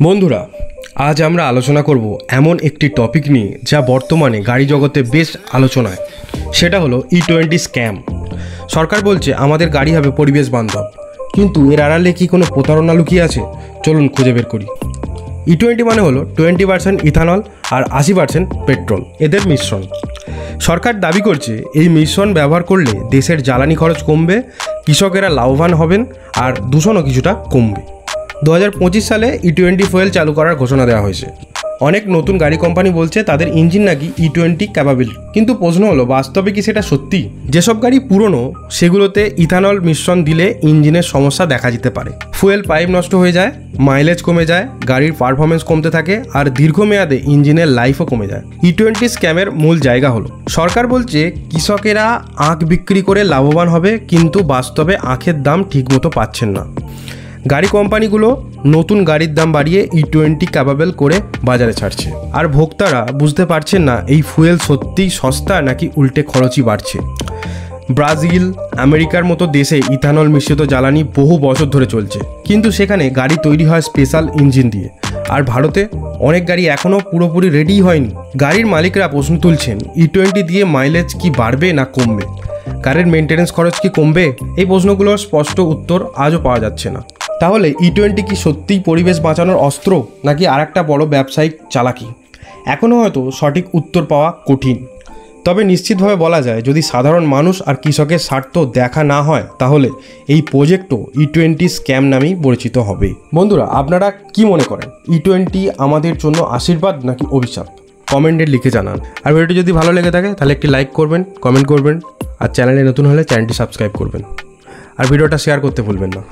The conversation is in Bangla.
বন্ধুরা, আজ আমরা আলোচনা করব এমন একটি টপিক নিয়ে যা বর্তমানে গাড়ি জগতে বেশ আলোচনায়। সেটা হলো E20 স্ক্যাম। সরকার বলছে আমাদের গাড়ি হবে পরিবেশ বান্ধব, কিন্তু এর আড়ালে কি কোনো প্রতারণা লুকিয়ে আছে? চলুন খুঁজে বের করি। E20 মানে হলো 20% ইথানল আর 80% পেট্রোল, এদের মিশ্রণ। সরকার দাবি করছে এই মিশ্রণ ব্যবহার করলে দেশের জ্বালানি খরচ কমবে, কৃষকেরা লাভবান হবেন আর দূষণও কিছুটা কমবে। 2025 সালে E20 ফুয়েল চালু করার ঘোষণা দেওয়া হয়েছে। অনেক নতুন গাড়ি কোম্পানি বলছে তাদের ইঞ্জিন নাকি E20 ক্যাপাবল, কিন্তু প্রশ্ন হলো বাস্তবে কি সেটা সত্যি? যেসব গাড়ি পুরনো সেগুলোতে ইথানল মিশ্রণ দিলে ইঞ্জিনের সমস্যা দেখা যেতে পারে, ফুয়েল পাইপ নষ্ট হয়ে যায়, মাইলেজ কমে যায়, গাড়ির পারফরমেন্স কমতে থাকে আর দীর্ঘমেয়াদে ইঞ্জিনের লাইফও কমে যায়। E20 স্ক্যামের মূল জায়গা হলো সরকার বলছে কৃষকেরা আখ বিক্রি করে লাভবান হবে, কিন্তু বাস্তবে আখের দাম ঠিকমতো পাচ্ছেন না। গাড়ি কোম্পানিগুলো নতুন গাড়ির দাম বাড়িয়ে E20 ক্যাপাবল করে বাজারে ছাড়ছে, আর ভোক্তারা বুঝতে পারছেন না এই ফুয়েল সত্যিই সস্তা নাকি উল্টে খরচই বাড়ছে। ব্রাজিল, আমেরিকার মতো দেশে ইথানল মিশ্রিত জ্বালানি বহু বছর ধরে চলছে, কিন্তু সেখানে গাড়ি তৈরি হয় স্পেশাল ইঞ্জিন দিয়ে। আর ভারতে অনেক গাড়ি এখনও পুরোপুরি রেডি হয়নি। গাড়ির মালিকরা প্রশ্ন তুলছেন E20 দিয়ে মাইলেজ কি বাড়বে না কমবে, গাড়ির মেনটেন্যান্স খরচ কি কমবে? এই প্রশ্নগুলোর স্পষ্ট উত্তর আজও পাওয়া যাচ্ছে না। তাহলে E20 কি সত্যিই পরিবেশ বাঁচানোর অস্ত্র নাকি আরেকটা বড় ব্যবসায়িক চালাকি? এখনও হয়তো সঠিক উত্তর পাওয়া কঠিন, তবে নিশ্চিতভাবে বলা যায় যদি সাধারণ মানুষ আর কৃষকের স্বার্থ দেখা না হয় তাহলে এই প্রজেক্টও E20 স্ক্যাম নামেই পরিচিত হবে। বন্ধুরা, আপনারা কি মনে করেন E20 আমাদের জন্য আশীর্বাদ নাকি অভিশাপ? কমেন্টে লিখে জানান। আর ভিডিওটি যদি ভালো লেগে থাকে তাহলে একটি লাইক করবেন, কমেন্ট করবেন, আর চ্যানেলে নতুন হলে চ্যানেলটি সাবস্ক্রাইব করবেন, আর ভিডিওটা শেয়ার করতে ভুলবেন না।